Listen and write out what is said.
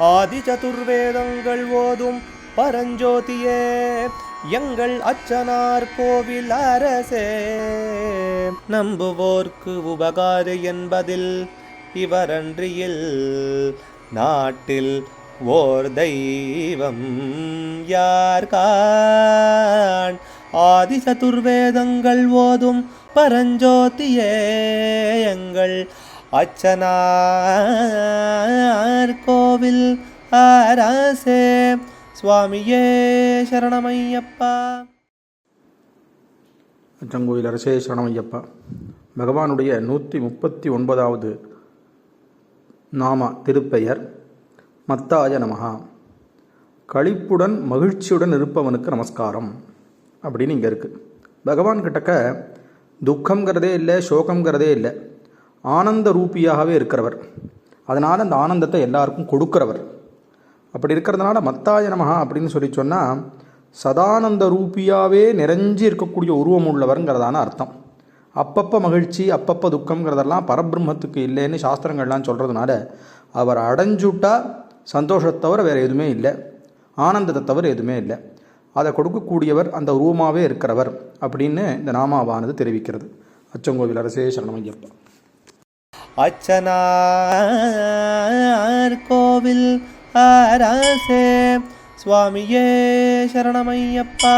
ஆதி சதுர்வேதங்கள் ஓதும் பரஞ்சோதியே எங்கள் அச்சனார் கோவில் அரசே. நம்புவோர்க்கு உபகாரி என்பதில் இவரன்றியில் நாட்டில் ஓர் தெய்வம் யார்கான். ஆதி சதுர்வேதங்கள் ஓதும் பரஞ்சோதியே எங்கள் அச்சனார் கோவில் அரசே. சுவாமியே சரணமையப்பா. அச்சங்கோயில் அரசே சரணமையப்பா. பகவானுடைய 139வது நாம திருப்பெயர் மத்தாய நமஹா. களிப்புடன் மகிழ்ச்சியுடன் இருப்பவனுக்கு நமஸ்காரம் அப்படின்னு இங்கே இருக்குது. பகவான் கிட்டக்க துக்கங்கிறதே இல்லை, சோகங்கிறதே இல்லை, ஆனந்த ரூபியாகவே இருக்கிறவர். அதனால் அந்த ஆனந்தத்தை எல்லாருக்கும் கொடுக்கிறவர். அப்படி இருக்கிறதுனால மத்தாய நமஹா அப்படின்னு சொல்லி சொன்னால் சதானந்த ரூபியாகவே நிறைஞ்சி இருக்கக்கூடிய உருவம் உள்ளவருங்கிறதான அர்த்தம். அப்பப்போ மகிழ்ச்சி அப்பப்போ துக்கங்கிறதெல்லாம் பரபிரம்மத்துக்கு இல்லைன்னு சாஸ்திரங்கள்லாம் சொல்கிறதுனால அவர் அடைஞ்சுட்டா சந்தோஷத்தை தவிர வேறு எதுவுமே இல்லை, ஆனந்தத்தை தவிர எதுவுமே இல்லை. அதை கொடுக்கக்கூடியவர் அந்த உருவமாகவே இருக்கிறவர் அப்படின்னு இந்த நாமாவானது தெரிவிக்கிறது. அச்சங்கோவில் அரசே சரணமையப்பா. அச்சனார் கோவில் அரசே. சுவாமியே சரணமையப்பா.